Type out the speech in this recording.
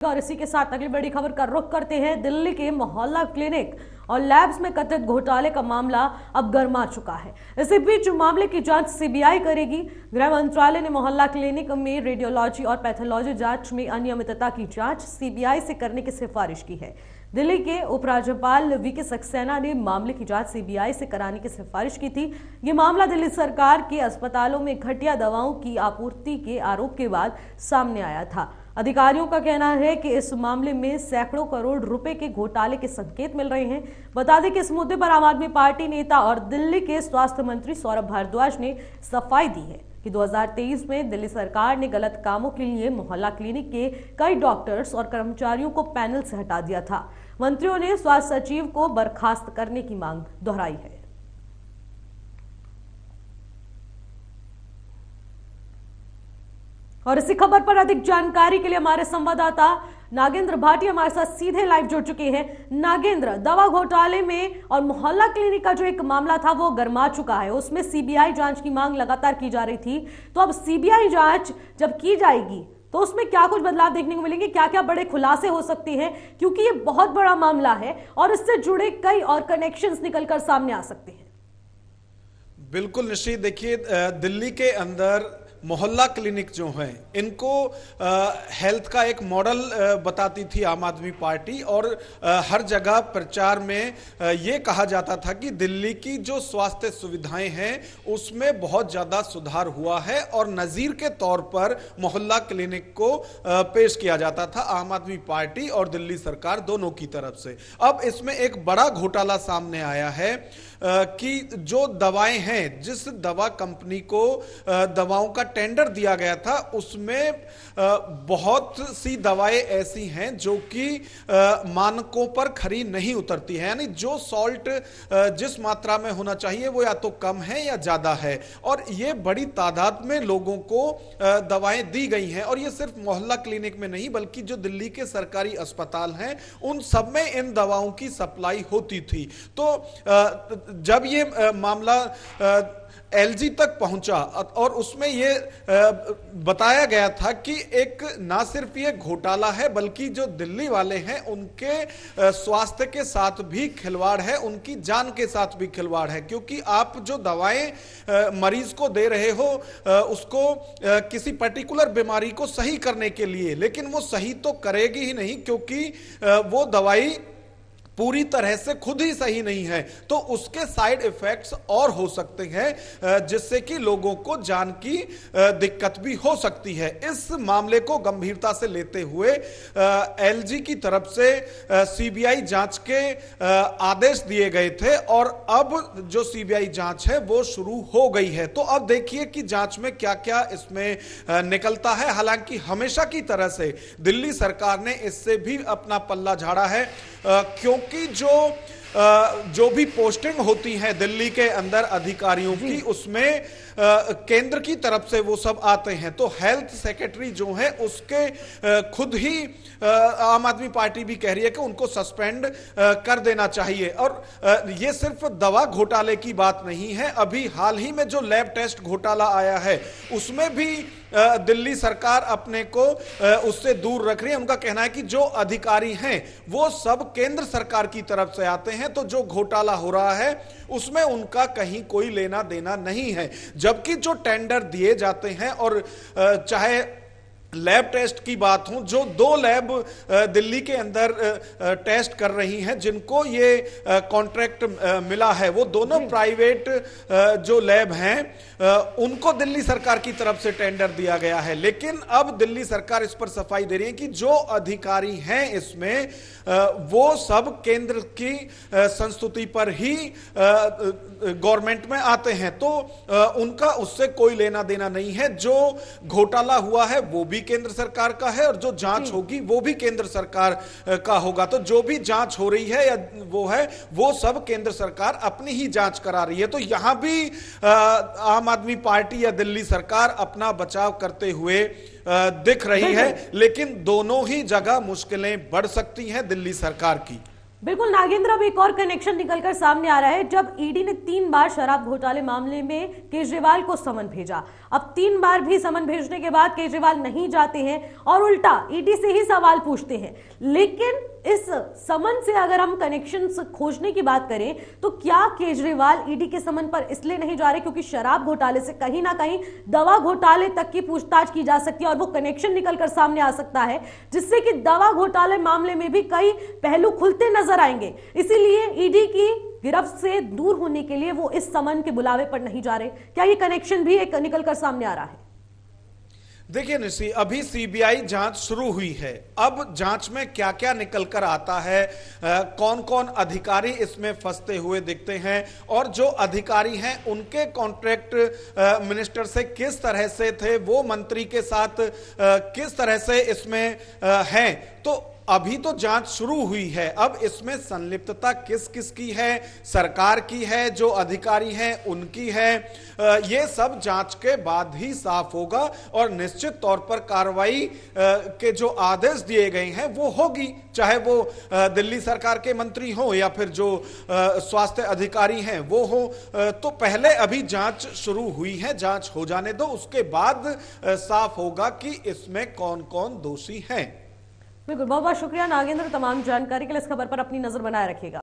और इसी के साथ अगली बड़ी खबर का रुख करते हैं। दिल्ली के मोहल्ला क्लिनिक और लैब्स में कथित घोटाले का मामला अब गर्मा चुका है। इसी बीच मामले की जांच सीबीआई करेगी। गृह मंत्रालय ने मोहल्ला क्लिनिक में रेडियोलॉजी और पैथोलॉजी जांच में अनियमितता की जांच सीबीआई से करने की सिफारिश की है। दिल्ली के उपराज्यपाल वीके सक्सेना ने मामले की जांच सीबीआई से कराने की सिफारिश की थी। ये मामला दिल्ली सरकार के अस्पतालों में घटिया दवाओं की आपूर्ति के आरोप के बाद सामने आया था। अधिकारियों का कहना है कि इस मामले में सैकड़ों करोड़ रुपए के घोटाले के संकेत मिल रहे हैं। बता दें कि इस मुद्दे पर आम आदमी पार्टी नेता और दिल्ली के स्वास्थ्य मंत्री सौरभ भारद्वाज ने सफाई दी है कि 2023 में दिल्ली सरकार ने गलत कामों के लिए मोहल्ला क्लिनिक के कई डॉक्टर्स और कर्मचारियों को पैनल से हटा दिया था। मंत्रियों ने स्वास्थ्य सचिव को बर्खास्त करने की मांग दोहराई है। और इसी खबर पर अधिक जानकारी के लिए हमारे संवाददाता नागेंद्र भाटिया हमारे साथ सीधे लाइव जुड़ चुके हैं। नागेंद्र, दवा घोटाले में और मोहल्ला क्लिनिक का जो एक मामला था वो गर्मा चुका है, उसमें सीबीआई जांच की मांग लगातार की जा रही थी। तो अब सीबीआई जांच जब की जाएगी तो उसमें क्या कुछ बदलाव देखने को मिलेंगे, क्या क्या बड़े खुलासे हो सकते हैं, क्योंकि ये बहुत बड़ा मामला है और इससे जुड़े कई और कनेक्शंस निकलकर सामने आ सकते हैं। बिल्कुल निश्चित, देखिए दिल्ली के अंदर मोहल्ला क्लिनिक जो हैं इनको हेल्थ का एक मॉडल बताती थी आम आदमी पार्टी और हर जगह प्रचार में ये कहा जाता था कि दिल्ली की जो स्वास्थ्य सुविधाएं हैं उसमें बहुत ज़्यादा सुधार हुआ है और नज़ीर के तौर पर मोहल्ला क्लिनिक को पेश किया जाता था आम आदमी पार्टी और दिल्ली सरकार दोनों की तरफ से। अब इसमें एक बड़ा घोटाला सामने आया है कि जो दवाएं हैं, जिस दवा कंपनी को दवाओं का टेंडर दिया गया था उसमें बहुत सी दवाएं ऐसी हैं जो कि मानकों पर खरी नहीं उतरती है, यानी जो सॉल्ट जिस मात्रा में होना चाहिए वो या तो कम है या ज्यादा है। और ये बड़ी तादाद में लोगों को दवाएं दी गई हैं और ये सिर्फ मोहल्ला क्लिनिक में नहीं बल्कि जो दिल्ली के सरकारी अस्पताल हैं उन सब में इन दवाओं की सप्लाई होती थी। तो जब ये मामला एलजी तक पहुंचा और उसमें ये बताया गया था कि एक ना सिर्फ ये घोटाला है बल्कि जो दिल्ली वाले हैं उनके स्वास्थ्य के साथ भी खिलवाड़ है, उनकी जान के साथ भी खिलवाड़ है, क्योंकि आप जो दवाएं मरीज को दे रहे हो उसको किसी पर्टिकुलर बीमारी को सही करने के लिए, लेकिन वो सही तो करेगी ही नहीं क्योंकि वो दवाई पूरी तरह से खुद ही सही नहीं है, तो उसके साइड इफेक्ट्स और हो सकते हैं जिससे कि लोगों को जान की दिक्कत भी हो सकती है। इस मामले को गंभीरता से लेते हुए एलजी की तरफ से सीबीआई जांच के आदेश दिए गए थे और अब जो सीबीआई जांच है वो शुरू हो गई है। तो अब देखिए कि जांच में क्या क्या इसमें निकलता है। हालांकि हमेशा की तरह से दिल्ली सरकार ने इससे भी अपना पल्ला झाड़ा है, क्योंकि जो भी पोस्टिंग होती है दिल्ली के अंदर अधिकारियों की उसमें केंद्र की तरफ से वो सब आते हैं। तो हेल्थ सेक्रेटरी जो है उसके खुद ही आम आदमी पार्टी भी कह रही है कि उनको सस्पेंड कर देना चाहिए। और ये सिर्फ दवा घोटाले की बात नहीं है, अभी हाल ही में जो लैब टेस्ट घोटाला आया है उसमें भी दिल्ली सरकार अपने को उससे दूर रख रही है। उनका कहना है कि जो अधिकारी हैं वो सब केंद्र सरकार की तरफ से आते हैं, तो जो घोटाला हो रहा है उसमें उनका कहीं कोई लेना देना नहीं है। जबकि जो टेंडर दिए जाते हैं और चाहे लैब टेस्ट की बात हो, जो 2 लैब दिल्ली के अंदर टेस्ट कर रही हैं जिनको ये कॉन्ट्रैक्ट मिला है, वो दोनों प्राइवेट जो लैब हैं उनको दिल्ली सरकार की तरफ से टेंडर दिया गया है। लेकिन अब दिल्ली सरकार इस पर सफाई दे रही है कि जो अधिकारी हैं इसमें वो सब केंद्र की संस्तुति पर ही गवर्नमेंट में आते हैं, तो उनका उससे कोई लेना देना नहीं है। जो घोटाला हुआ है वो भी केंद्र सरकार का है और जो जांच होगी वो भी केंद्र सरकार का होगा। तो जो भी जांच हो रही है या वो सब केंद्र सरकार अपनी ही जांच करा रही है। तो यहां भी आम आदमी पार्टी या दिल्ली सरकार अपना बचाव करते हुए दिख रही है, लेकिन दोनों ही जगह मुश्किलें बढ़ सकती हैं दिल्ली सरकार की। बिल्कुल नागेंद्र, अब एक और कनेक्शन निकलकर सामने आ रहा है। जब ईडी ने 3 बार शराब घोटाले मामले में केजरीवाल को समन भेजा, अब 3 बार भी समन भेजने के बाद केजरीवाल नहीं जाते हैं और उल्टा ईडी से ही सवाल पूछते हैं। लेकिन इस समन से अगर हम कनेक्शन खोजने की बात करें तो क्या केजरीवाल ईडी के समन पर इसलिए नहीं जा रहे क्योंकि शराब घोटाले से कहीं ना कहीं दवा घोटाले तक की पूछताछ की जा सकती है और वो कनेक्शन निकलकर सामने आ सकता है, जिससे कि दवा घोटाले मामले में भी कई पहलू खुलते नजर आएंगे। इसीलिए ईडी की गिरफ्त से दूर होने के लिए वो इस समन के बुलावे पर नहीं जा रहे। क्या ये कनेक्शन भी एक निकलकर सामने आ रहा है? देखिए निशी, अभी सीबीआई जांच शुरू हुई है। अब जांच में क्या क्या निकल कर आता है, कौन कौन अधिकारी इसमें फंसते हुए दिखते हैं और जो अधिकारी हैं उनके कॉन्ट्रैक्ट मिनिस्टर से किस तरह से थे, वो मंत्री के साथ किस तरह से इसमें हैं, तो अभी तो जांच शुरू हुई है। अब इसमें संलिप्तता किस किस की है, सरकार की है, जो अधिकारी हैं उनकी है, ये सब जांच के बाद ही साफ होगा और निश्चित तौर पर कार्रवाई के जो आदेश दिए गए हैं वो होगी, चाहे वो दिल्ली सरकार के मंत्री हो या फिर जो स्वास्थ्य अधिकारी हैं वो हो। तो पहले अभी जांच शुरू हुई है, जांच हो जाने दो, उसके बाद साफ होगा कि इसमें कौन कौन दोषी हैं। बिल्कुल, बहुत बहुत शुक्रिया नागेंद्र, तमाम जानकारी के लिए। इस खबर पर अपनी नजर बनाए रखिएगा।